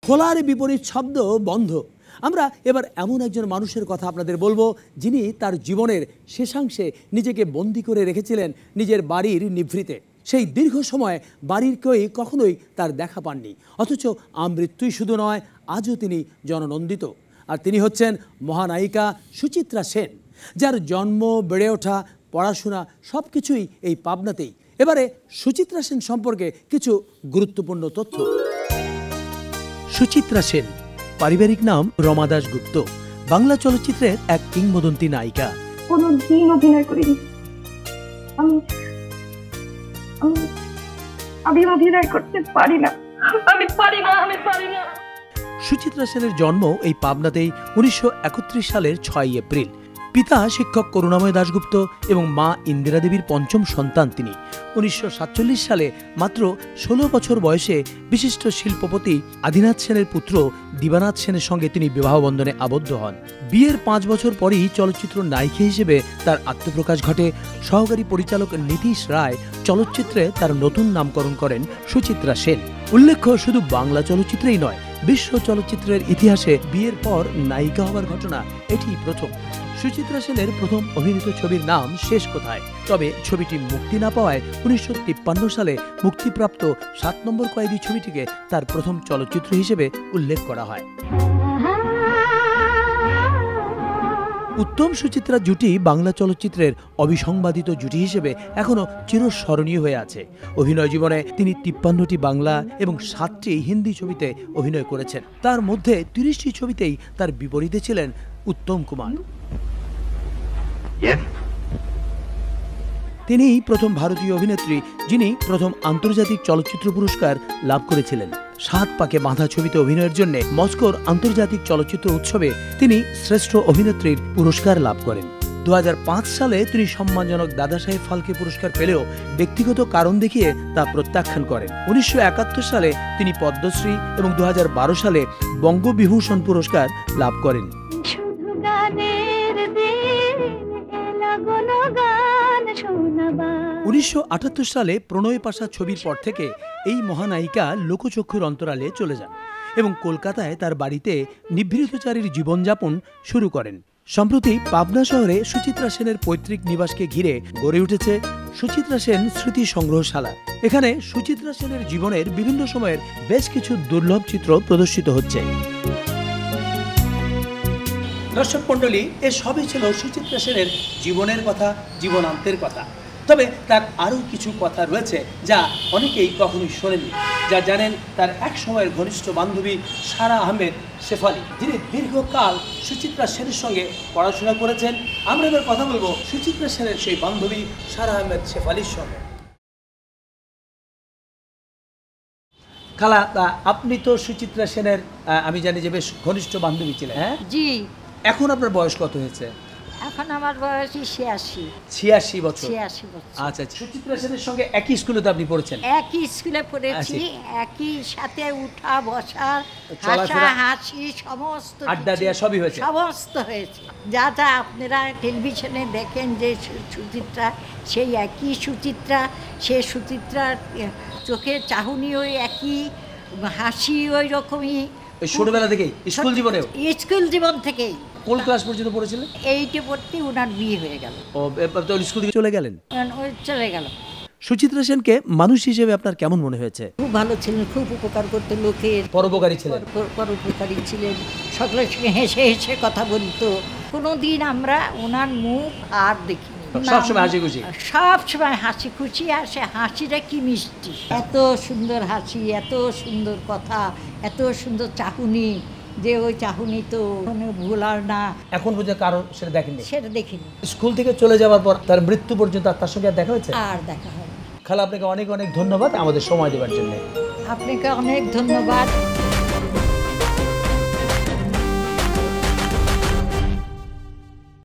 খোলার বিপরীত শব্দ বন্ধ। আমরা এবার এমন একজন মানুষের কথা আপনাদের বলবো যিনি তার জীবনের শেষাংশে নিজেকে বন্দী করে রেখেছিলেন নিজের বাড়ির নিভৃতে। সেই দীর্ঘ সময় বাড়ির কেউই কখনোই তার দেখা পাননি, অথচ আমৃত্যুই শুধু নয়, আজও তিনি জননন্দিত। আর তিনি হচ্ছেন মহানায়িকা সুচিত্রা সেন, যার জন্ম, বেড়ে ওঠা, পড়াশোনা সব কিছুই এই পাবনাতেই। এবারে সুচিত্রা সেন সম্পর্কে কিছু গুরুত্বপূর্ণ তথ্য। সুচিত্রা সেন পারিবারিক নাম রমা দাশগুপ্ত, বাংলা চলচ্চিত্রের এক কিংবদন্তি নায়িকা। কোনদিন অভিনয় করিনি, আমি অভিনয় করতে পারি না, আমি পারি না। সুচিত্রা সেনের জন্ম এই পাবনাতেই 1931 সালের 6 এপ্রিল। পিতা শিক্ষক করুণাময় দাশগুপ্ত এবং মা ইন্দিরা দেবীর পঞ্চম সন্তান তিনি। 1947 সালে মাত্র 16 বছর বয়সে বিশিষ্ট শিল্পপতি আদিনাথ সেনের পুত্র দিবানাথ সেনের সঙ্গে তিনি বিবাহ বন্ধনে আবদ্ধ হন। বিয়ের 5 বছর পরই চলচ্চিত্র নায়িকা হিসেবে তার আত্মপ্রকাশ ঘটে। সহকারী পরিচালক নীতিশ রায় চলচ্চিত্রে তার নতুন নামকরণ করেন সুচিত্রা সেন। উল্লেখ্য, শুধু বাংলা চলচ্চিত্রেই নয়, বিশ্ব চলচ্চিত্রের ইতিহাসে বিয়ের পর নায়িকা হওয়ার ঘটনা এটি প্রথম। সুচিত্রা সেনের প্রথম অভিনীত ছবির নাম শেষ কোথায়, তবে ছবিটি মুক্তি না পাওয়ায় 1953 সালে মুক্তিপ্রাপ্ত 7 নম্বর কয়েদি ছবিটিকে তার প্রথম চলচ্চিত্র হিসেবে উল্লেখ করা হয়। উত্তম সুচিত্রা জুটি বাংলা চলচ্চিত্রের অবিসংবাদিত জুটি হিসেবে এখনো চিরস্মরণীয় হয়ে আছে। অভিনয় জীবনে তিনি 53টি বাংলা এবং 7টি হিন্দি ছবিতে অভিনয় করেছেন। তার মধ্যে 30টি ছবিতেই তার বিপরীতে ছিলেন উত্তম কুমার। তিনি প্রথম ভারতীয় অভিনেত্রী যিনি প্রথম আন্তর্জাতিক চলচ্চিত্র পুরস্কার লাভ করেছিলেন। 7 পাকে বাঁধা ছবিতে অভিনয়ের জন্য মস্কোর আন্তর্জাতিক চলচ্চিত্র উৎসবে তিনি শ্রেষ্ঠ অভিনেত্রীর পুরস্কার লাভ করেন। 2005 সালে তিনি সম্মানজনক দাদাসাহেব ফালকে পুরস্কার পেলেও ব্যক্তিগত কারণ দেখিয়ে তা প্রত্যাখ্যান করেন। 1971 সালে তিনি পদ্মশ্রী এবং 2012 সালে বঙ্গবিভূষণ পুরস্কার লাভ করেন। 1978 সালে প্রণয় পাশা ছবির পর থেকে এই মহানায়িকা লোকচক্ষুর অন্তরালে চলে যান এবং কলকাতায় তার বাড়িতে নিভৃতচারীর জীবনযাপন শুরু করেন। সম্প্রতি পাবনা শহরে সুচিত্রা সেনের পৈতৃক নিবাসকে ঘিরে গড়ে উঠেছে সুচিত্রা সেন স্মৃতি সংগ্রহশালা। এখানে সুচিত্রা সেনের জীবনের বিভিন্ন সময়ের বেশ কিছু দুর্লভ চিত্র প্রদর্শিত হচ্ছে। দর্শক মণ্ডলী, এ সবই ছিল সুচিত্রা সেনের জীবনের কথা, জীবনান্তের কথা। তবে তার আরও কিছু কথা রয়েছে যা অনেকেই কখনোই শোনেনি, যা জানেন তার এক সময়ের ঘনিষ্ঠ বান্ধবী সারা আহমেদ শেফালি, যিনি দীর্ঘকাল সুচিত্রা সেনের সঙ্গে পড়াশোনা করেছেন। আমরা এবার কথা বলবো সুচিত্রা সেনের সেই বান্ধবী সারা আহমেদ শেফালির সঙ্গে। খালা, আপনি তো সুচিত্রা সেনের আমি জানি যে বেশ ঘনিষ্ঠ বান্ধবী ছিলেন। হ্যাঁ জি। এখন আপনার বয়স কত হয়েছে? এখন আমার বয়স 86 বছর। 86 বছর। আচ্ছা, সুচিত্রা সেনের সঙ্গে একই স্কুলে তো আপনি পড়েছেন? একই স্কুলে পড়েছি, একই সাথে উঠা বসা, হাসা হাসি, সমস্ত আড্ডা দেওয়া সবই হয়েছে, সমস্ত হয়েছে। যা যা আপনারা টেলিভিশনে দেখেন যে সুচিত্রা, সেই একই সুচিত্রা, সেই সুচিত্রার চোখের চাহনি ওই একই, হাসি ওই রকমই। ছোটবেলা থেকেই স্কুল জীবনে? স্কুল জীবন থেকেই। কোন ক্লাস পর্যন্ত পড়েছিলেন? 8-এ পড়তে ওনার বিয়ে হয়ে গেল। ও, স্কুল থেকে চলে গেলেন? ওই চলে গেল। সুচিত্রা সেনকে মানুষ হিসেবে আপনার কেমন মনে হয়েছে? খুব ভালো ছিলেন, খুব উপকার করতে লোকের, পরোপকারী ছিলেন। পরোপকারী ছিলেন, সকলের সঙ্গে হেসে হেসে কথা বলতো। কোনোদিন আমরা ওনার মুখ আর দেখিনি। সবসময় হাসি খুশি, সবসময় হাসি খুশি। আর সে হাসিটা কি মিষ্টি, এত সুন্দর হাসি, এত সুন্দর কথা, এত সুন্দর চাহনি, যে ওই চাহনি তো ভোলার না। এখন পর্যন্ত কারণ সেটা দেখেননি? সেটা দেখিনি। স্কুল থেকে চলে যাওয়ার পর তার মৃত্যু পর্যন্ত তার সঙ্গে দেখা হয়েছে? আর দেখা হয়। খালা, আপনাকে অনেক অনেক ধন্যবাদ আমাদের সময় দেওয়ার জন্য। আপনাকে অনেক ধন্যবাদ।